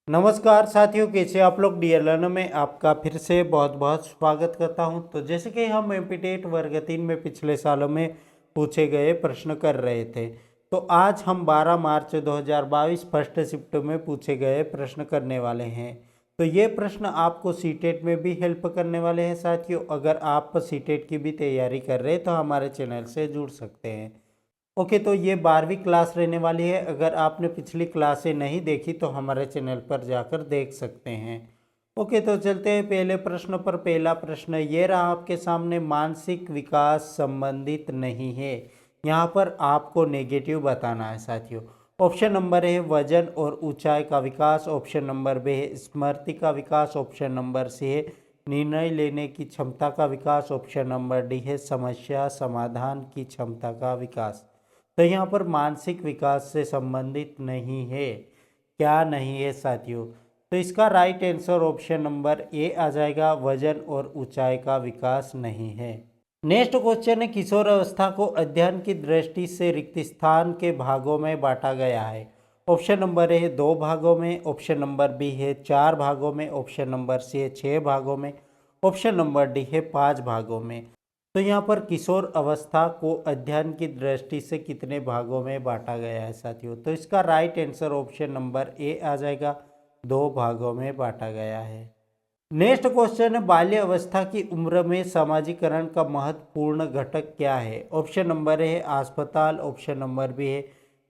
नमस्कार साथियों, कैसे आप लोग। डियर लर्नर में आपका फिर से बहुत बहुत स्वागत करता हूं। तो जैसे कि हम एमपीटेट वर्ग 3 में पिछले सालों में पूछे गए प्रश्न कर रहे थे, तो आज हम 12 मार्च 2022 फर्स्ट शिफ्ट में पूछे गए प्रश्न करने वाले हैं। तो ये प्रश्न आपको सीटेट में भी हेल्प करने वाले हैं साथियों। अगर आप सीटेट की भी तैयारी कर रहे हैं तो हमारे चैनल से जुड़ सकते हैं। ओके, तो ये 12वीं क्लास रहने वाली है। अगर आपने पिछली क्लासें नहीं देखी तो हमारे चैनल पर जाकर देख सकते हैं। ओके, तो चलते हैं पहले प्रश्न पर। पहला प्रश्न ये रहा आपके सामने, मानसिक विकास संबंधित नहीं है। यहाँ पर आपको नेगेटिव बताना है साथियों। ऑप्शन नंबर है वजन और ऊंचाई का विकास, ऑप्शन नंबर बी है स्मृति का विकास, ऑप्शन नंबर सी है निर्णय लेने की क्षमता का विकास, ऑप्शन नंबर डी है समस्या समाधान की क्षमता का विकास। तो यहाँ पर मानसिक विकास से संबंधित नहीं है। क्या नहीं है साथियों? तो इसका right answer option number A आ जाएगा, वजन और ऊंचाई का विकास नहीं है। नेक्स्ट क्वेश्चन है, किशोर अवस्था को अध्ययन की दृष्टि से रिक्त स्थान के भागों में बांटा गया है। ऑप्शन नंबर ए है 2 भागों में, ऑप्शन नंबर बी है 4 भागों में, ऑप्शन नंबर सी है 6 भागों में, ऑप्शन नंबर डी है 5 भागों में। तो यहाँ पर किशोर अवस्था को अध्ययन की दृष्टि से कितने भागों में बांटा गया है साथियों? तो इसका right answer option number A आ जाएगा, 2 भागों में बांटा गया है। नेक्स्ट क्वेश्चन है, बाल्य अवस्था की उम्र में सामाजिकरण का महत्वपूर्ण घटक क्या है? ऑप्शन नंबर ए है अस्पताल, ऑप्शन नंबर बी है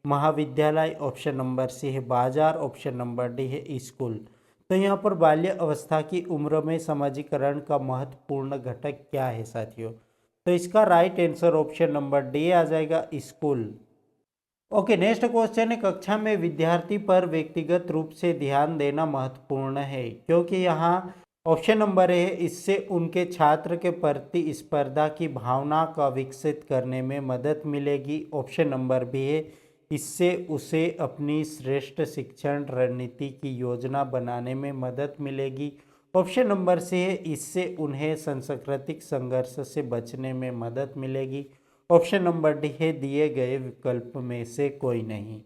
महाविद्यालय, ऑप्शन नंबर सी है बाजार, ऑप्शन नंबर डी है स्कूल। तो यहाँ पर बाल्य अवस्था की उम्र में सामाजिकरण का महत्वपूर्ण घटक क्या है साथियों? तो इसका right answer option number D आ जाएगा, स्कूल। ओके, नेक्स्ट क्वेश्चन है, कक्षा में विद्यार्थी पर व्यक्तिगत रूप से ध्यान देना महत्वपूर्ण है, क्योंकि यहाँ ऑप्शन नंबर है इससे उनके छात्र के प्रति स्पर्धा की भावना का विकसित करने में मदद मिलेगी, ऑप्शन नंबर बी है इससे उसे अपनी श्रेष्ठ शिक्षण रणनीति की योजना बनाने में मदद मिलेगी, ऑप्शन नंबर सी है इससे उन्हें सांस्कृतिक संघर्ष से बचने में मदद मिलेगी, ऑप्शन नंबर डी है दिए गए विकल्प में से कोई नहीं।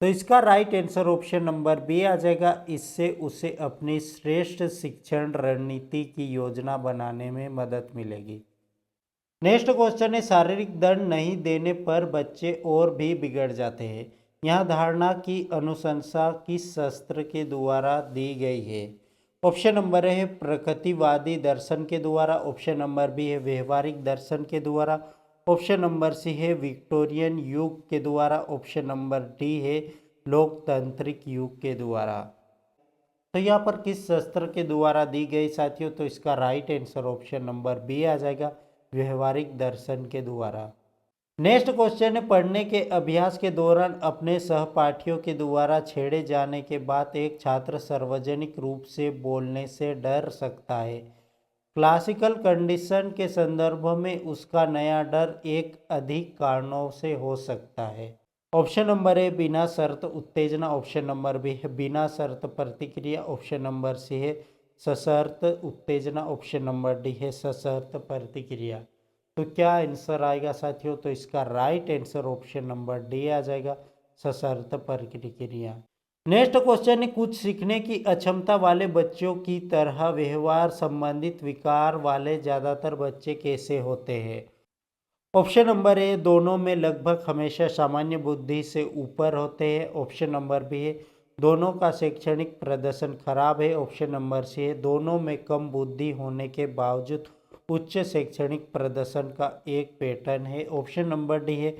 तो इसका right answer option number B आ जाएगा, इससे उसे अपनी श्रेष्ठ शिक्षण रणनीति की योजना बनाने में मदद मिलेगी। नेक्स्ट क्वेश्चन है, शारीरिक दंड नहीं देने पर बच्चे और भी बिगड़ जाते हैं। यह धारणा की अनुशंसा किस शास्त्र के द्वारा दी गई है? ऑप्शन नंबर है प्रकृतिवादी दर्शन के द्वारा, ऑप्शन नंबर बी है व्यवहारिक दर्शन के द्वारा, ऑप्शन नंबर सी है विक्टोरियन युग के द्वारा, ऑप्शन नंबर डी है लोकतांत्रिक युग के द्वारा। तो यहाँ पर किस शस्त्र के द्वारा दी गई साथियों? तो इसका right answer option number B आ जाएगा, व्यवहारिक दर्शन के द्वारा। नेक्स्ट क्वेश्चन है, पढ़ने के अभ्यास के दौरान अपने सहपाठियों के द्वारा छेड़े जाने के बाद एक छात्र सार्वजनिक रूप से बोलने से डर सकता है। क्लासिकल कंडीशन के संदर्भ में उसका नया डर एक अधिक कारणों से हो सकता है। ऑप्शन नंबर ए बिना शर्त उत्तेजना, ऑप्शन नंबर बी है बिना शर्त प्रतिक्रिया, ऑप्शन नंबर सी है सशर्त उत्तेजना, ऑप्शन नंबर डी है सशर्त प्रतिक्रिया। तो क्या आंसर आएगा साथियों? तो इसका right answer option number D आ जाएगा, सशर्त प्रतिक्रिया। नेक्स्ट क्वेश्चन है, कुछ सीखने की अक्षमता वाले बच्चों की तरह व्यवहार संबंधित विकार वाले ज़्यादातर बच्चे कैसे होते हैं? ऑप्शन नंबर ए दोनों में लगभग हमेशा सामान्य बुद्धि से ऊपर होते हैं, ऑप्शन नंबर बी है दोनों का शैक्षणिक प्रदर्शन खराब है, ऑप्शन नंबर सी है दोनों में कम बुद्धि होने के बावजूद उच्च शैक्षणिक प्रदर्शन का एक पैटर्न है, ऑप्शन नंबर डी है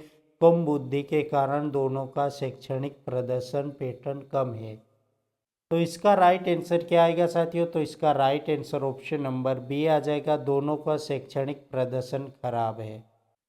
कम बुद्धि के कारण दोनों का शैक्षणिक प्रदर्शन पैटर्न कम है। तो इसका राइट आंसर क्या आएगा साथियों? तो इसका right answer option number B आ जाएगा, दोनों का शैक्षणिक प्रदर्शन खराब है।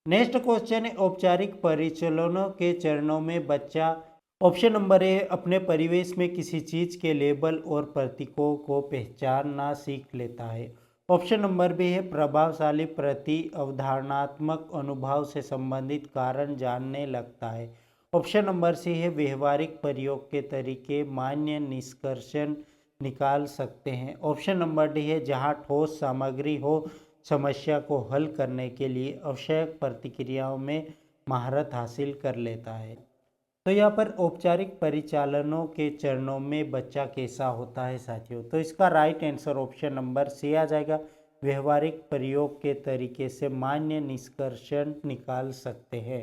नेक्स्ट क्वेश्चन है, औपचारिक परिचालनों के चरणों में बच्चा ऑप्शन नंबर ए अपने परिवेश में किसी चीज के लेबल और प्रतीकों को पहचानना सीख लेता है, ऑप्शन नंबर बी है प्रभावशाली प्रति अवधारणात्मक अनुभव से संबंधित कारण जानने लगता है, ऑप्शन नंबर सी है व्यवहारिक प्रयोग के तरीके मान्य निष्कर्ष निकाल सकते हैं, ऑप्शन नंबर डी है जहां ठोस सामग्री हो समस्या को हल करने के लिए आवश्यक प्रतिक्रियाओं में महारत हासिल कर लेता है। तो यहाँ पर औपचारिक परिचालनों के चरणों में बच्चा कैसा होता है साथियों, तो इसका right answer option number C आ जाएगा। व्यवहारिक प्रयोग के तरीके से मान्य निष्कर्ष निकाल सकते हैं।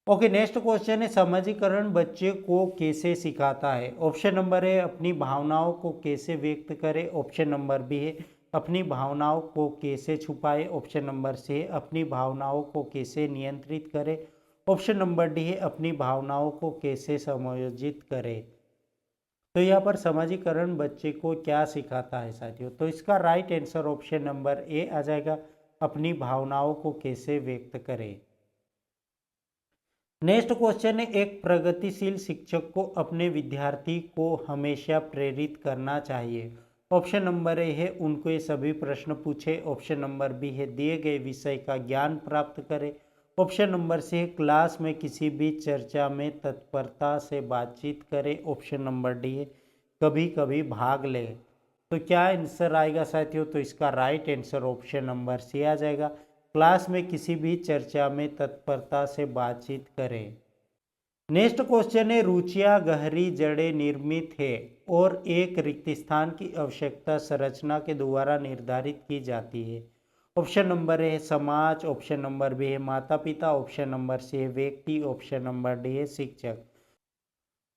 ओके, नेक्स्ट क्वेश्चन है समाजीकरण बच्चे को कैसे सिखाता है। ऑप्शन नंबर है अपनी भावनाओं को कैसे व्यक्त करे। ऑप्शन नंबर बी है अपनी भावनाओं को कैसे छुपाए। ऑप्शन नंबर सी है अपनी भावनाओं को कैसे नियंत्रित करे। ऑप्शन नंबर डी है अपनी भावनाओं को कैसे समायोजित करे। तो यहाँ पर समाजीकरण बच्चे को क्या सिखाता है साथियों, तो इसका right answer option number A आ जाएगा, अपनी भावनाओं को कैसे व्यक्त करे। नेक्स्ट क्वेश्चन है एक प्रगतिशील शिक्षक को अपने विद्यार्थी को हमेशा प्रेरित करना चाहिए। ऑप्शन नंबर ए है उनको ये सभी प्रश्न पूछे। ऑप्शन नंबर बी है दिए गए विषय का ज्ञान प्राप्त करे। ऑप्शन नंबर सी है क्लास में किसी भी चर्चा में तत्परता से बातचीत करे। ऑप्शन नंबर डी है कभी कभी भाग ले। तो क्या आंसर आएगा साथियों, तो इसका right answer option number C आ जाएगा, क्लास में किसी भी चर्चा में तत्परता से बातचीत करें। नेक्स्ट क्वेश्चन है रुचियां गहरी जड़ें निर्मित है और एक रिक्त स्थान की आवश्यकता संरचना के द्वारा निर्धारित की जाती है। ऑप्शन नंबर है समाज। ऑप्शन नंबर बी है माता पिता। ऑप्शन नंबर सी है व्यक्ति। ऑप्शन नंबर डी है शिक्षक।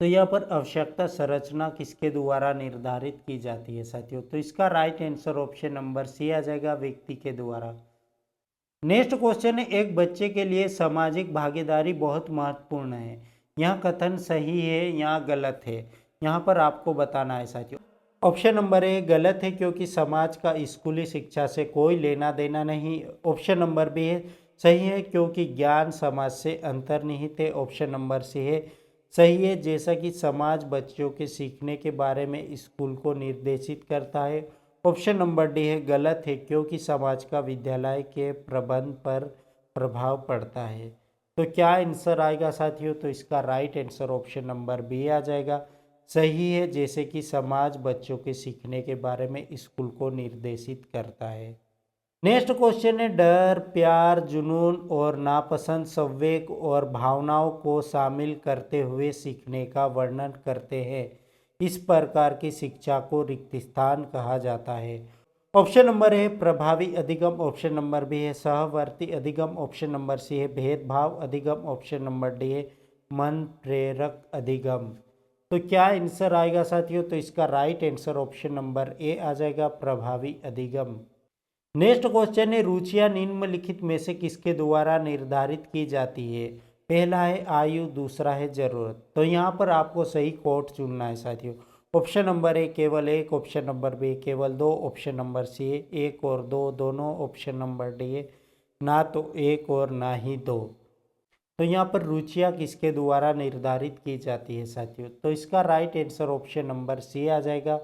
तो यहाँ पर आवश्यकता संरचना किसके द्वारा निर्धारित की जाती है साथियों, तो इसका right answer option number C आ जाएगा, व्यक्ति के द्वारा। नेक्स्ट क्वेश्चन है एक बच्चे के लिए सामाजिक भागीदारी बहुत महत्वपूर्ण है। यहाँ कथन सही है या गलत है, यहाँ पर आपको बताना है साथियों। ऑप्शन नंबर ए गलत है क्योंकि समाज का स्कूली शिक्षा से कोई लेना देना नहीं। ऑप्शन नंबर बी है सही है क्योंकि ज्ञान समाज से अंतर्निहित है। ऑप्शन नंबर सी है सही है जैसा कि समाज बच्चों के सीखने के बारे में स्कूल को निर्देशित करता है। ऑप्शन नंबर डी है गलत है क्योंकि समाज का विद्यालय के प्रबंध पर प्रभाव पड़ता है। तो क्या आंसर आएगा साथियों, तो इसका right answer option number B आ जाएगा, सही है जैसे कि समाज बच्चों के सीखने के बारे में स्कूल को निर्देशित करता है। नेक्स्ट क्वेश्चन है डर, प्यार, जुनून और नापसंद संवेग और भावनाओं को शामिल करते हुए सीखने का वर्णन करते हैं। इस प्रकार की शिक्षा को रिक्त स्थान कहा जाता है। ऑप्शन नंबर है प्रभावी अधिगम। ऑप्शन नंबर बी है सहवर्ती अधिगम। ऑप्शन नंबर सी है भेदभाव अधिगम। ऑप्शन नंबर डी है मन प्रेरक अधिगम। तो क्या आंसर आएगा साथियों, तो इसका right answer option number A आ जाएगा, प्रभावी अधिगम। नेक्स्ट क्वेश्चन है रुचियां निम्नलिखित में से किसके द्वारा निर्धारित की जाती है। पहला है आयु, दूसरा है जरूरत। तो यहाँ पर आपको सही कोट चुनना है साथियों। ऑप्शन नंबर ए केवल एक। ऑप्शन नंबर बी केवल दो। ऑप्शन नंबर सी एक और दो दोनों। ऑप्शन नंबर डी ना तो एक और ना ही दो। तो यहाँ पर रुचियां किसके द्वारा निर्धारित की जाती है साथियों, तो इसका right answer option number C आ जाएगा,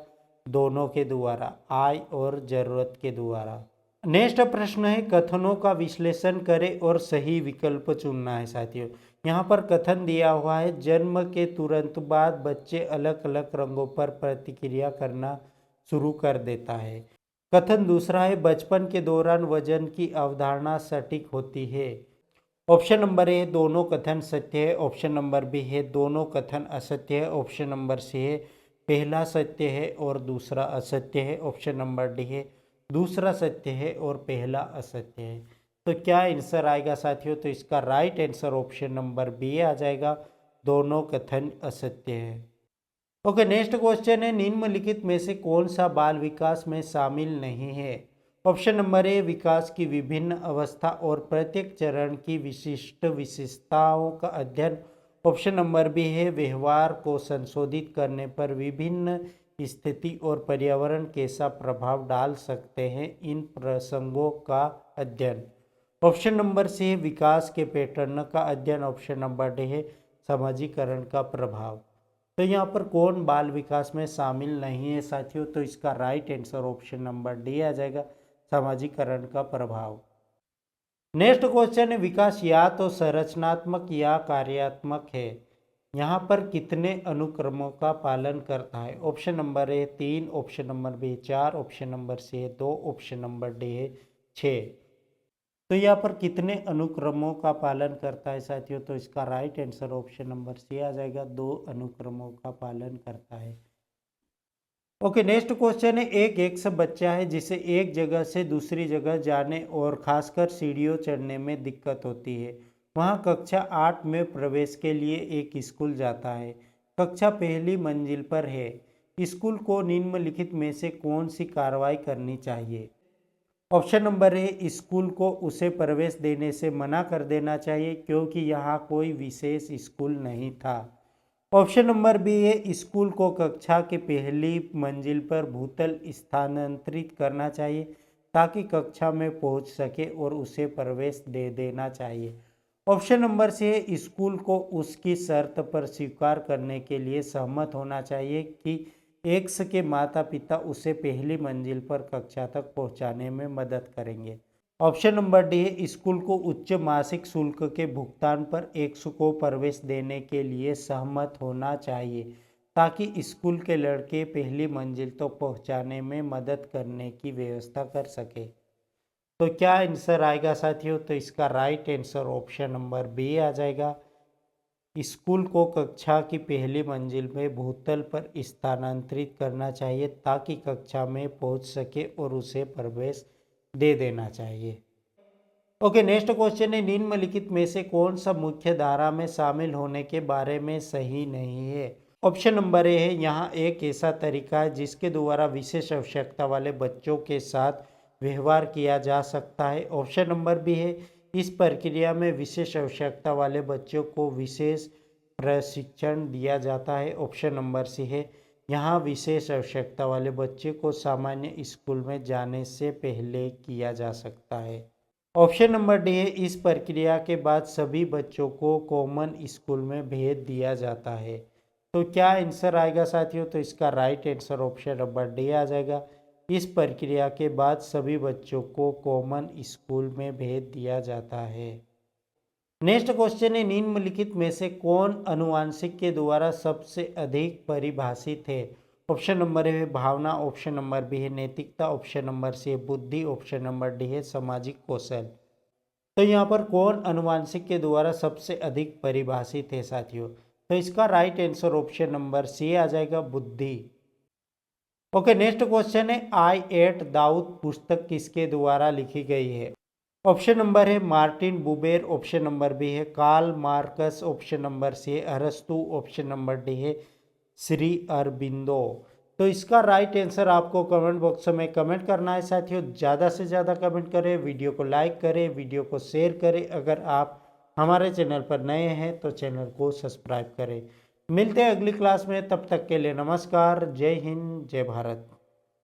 दोनों के द्वारा, आय और जरूरत के द्वारा। नेक्स्ट प्रश्न है कथनों का विश्लेषण करें और सही विकल्प चुनना है साथियों। यहाँ पर कथन दिया हुआ है जन्म के तुरंत बाद बच्चे अलग अलग रंगों पर प्रतिक्रिया करना शुरू कर देता है। कथन दूसरा है बचपन के दौरान वजन की अवधारणा सटीक होती है। ऑप्शन नंबर ए दोनों कथन सत्य है। ऑप्शन नंबर बी है दोनों कथन असत्य है। ऑप्शन नंबर सी है पहला सत्य है और दूसरा असत्य है। ऑप्शन नंबर डी है दूसरा सत्य है और पहला असत्य है। तो क्या आंसर आएगा साथियों, तो इसका right answer option number B आ जाएगा, दोनों कथन असत्य है। ओके, नेक्स्ट क्वेश्चन है निम्नलिखित में से कौन सा बाल विकास में शामिल नहीं है। ऑप्शन नंबर ए विकास की विभिन्न अवस्था और प्रत्येक चरण की विशिष्ट विशेषताओं का अध्ययन। ऑप्शन नंबर बी है व्यवहार को संशोधित करने पर विभिन्न स्थिति और पर्यावरण कैसा प्रभाव डाल सकते हैं, इन प्रसंगों का अध्ययन। ऑप्शन नंबर सी है विकास के पैटर्न का अध्ययन। ऑप्शन नंबर डी है समाजीकरण का प्रभाव। तो यहाँ पर कौन बाल विकास में शामिल नहीं है साथियों, तो इसका right answer option number D आ जाएगा, समाजीकरण का प्रभाव। नेक्स्ट क्वेश्चन है विकास या तो संरचनात्मक या कार्यात्मक है। यहाँ पर कितने अनुक्रमों का पालन करता है। Option number A 3। Option number B 4। Option number C 2। Option number D है 6। तो यहाँ पर कितने अनुक्रमों का पालन करता है साथियों? तो इसका right answer option number C आ जाएगा, 2 अनुक्रमों का पालन करता है। ओके, नेक्स्ट क्वेश्चन है, एक एक्स बच्चा है जिसे एक जगह से दूसरी जगह जाने और खासकर सीढ़ियों चढ़ने में दिक्कत होती है। वहाँ कक्षा 8 में प्रवेश के लिए एक स्कूल जाता है। कक्षा पहली मंजिल पर है। स्कूल को निम्नलिखित में से कौन सी कार्रवाई करनी चाहिए? ऑप्शन नंबर है, स्कूल को उसे प्रवेश देने से मना कर देना चाहिए क्योंकि यहाँ कोई विशेष स्कूल नहीं था। ऑप्शन नंबर बी है, स्कूल को कक्षा की पहली मंजिल पर भूतल स्थानांतरित करना चाहिए ताकि कक्षा में पहुंच सके और उसे प्रवेश दे देना चाहिए। ऑप्शन नंबर सी है, स्कूल को उसकी शर्त पर स्वीकार करने के लिए सहमत होना चाहिए कि एक्स के माता पिता उसे पहली मंजिल पर कक्षा तक पहुंचाने में मदद करेंगे। ऑप्शन नंबर डी है, स्कूल को उच्च मासिक शुल्क के भुगतान पर एक्स को प्रवेश देने के लिए सहमत होना चाहिए ताकि स्कूल के लड़के पहली मंजिल तक तो पहुंचाने में मदद करने की व्यवस्था कर सके। तो क्या आंसर आएगा साथियों? तो इसका right answer option number B आ जाएगा। स्कूल को कक्षा की पहली मंजिल में भूतल पर स्थानांतरित करना चाहिए ताकि कक्षा में पहुंच सके और उसे प्रवेश दे देना चाहिए। ओके, नेक्स्ट क्वेश्चन है, निम्नलिखित में से कौन सा मुख्य धारा में शामिल होने के बारे में सही नहीं है? ऑप्शन नंबर ए है, यहाँ एक ऐसा तरीका है जिसके द्वारा विशेष आवश्यकता वाले बच्चों के साथ व्यवहार किया जा सकता है। ऑप्शन नंबर बी है, इस प्रक्रिया में विशेष आवश्यकता वाले बच्चों को विशेष प्रशिक्षण दिया जाता है। ऑप्शन नंबर सी है, यहाँ विशेष आवश्यकता वाले बच्चे को सामान्य स्कूल में जाने से पहले किया जा सकता है। ऑप्शन नंबर डी है, इस प्रक्रिया के बाद सभी बच्चों को कॉमन स्कूल में भेज दिया जाता है। तो क्या आंसर आएगा साथियों? तो इसका right answer option number D आ जाएगा। इस प्रक्रिया के बाद सभी बच्चों को कॉमन स्कूल में भेज दिया जाता है। नेक्स्ट क्वेश्चन है, निम्नलिखित में से कौन अनुवांशिक के द्वारा सबसे अधिक परिभाषित है? ऑप्शन नंबर ए है भावना, ऑप्शन नंबर बी है नैतिकता, ऑप्शन नंबर सी है बुद्धि, ऑप्शन नंबर डी है सामाजिक कौशल। तो यहाँ पर कौन अनुवांशिक के द्वारा सबसे अधिक परिभाषित है साथियों? तो इसका right answer option number C आ जाएगा, बुद्धि। ओके, नेक्स्ट क्वेश्चन है, आई एट दाऊद पुस्तक किसके द्वारा लिखी गई है? ऑप्शन नंबर है Martin Buber, option number B है Karl Marx, option number C है अरस्तु, ऑप्शन नंबर डी है श्री अरबिंदो। तो इसका राइट आंसर आपको कमेंट बॉक्स में कमेंट करना है साथियों। ज़्यादा से ज़्यादा कमेंट करें, वीडियो को लाइक करें, वीडियो को शेयर करें। अगर आप हमारे चैनल पर नए हैं तो चैनल को सब्सक्राइब करें। मिलते हैं अगली क्लास में, तब तक के लिए नमस्कार, जय हिंद, जय भारत।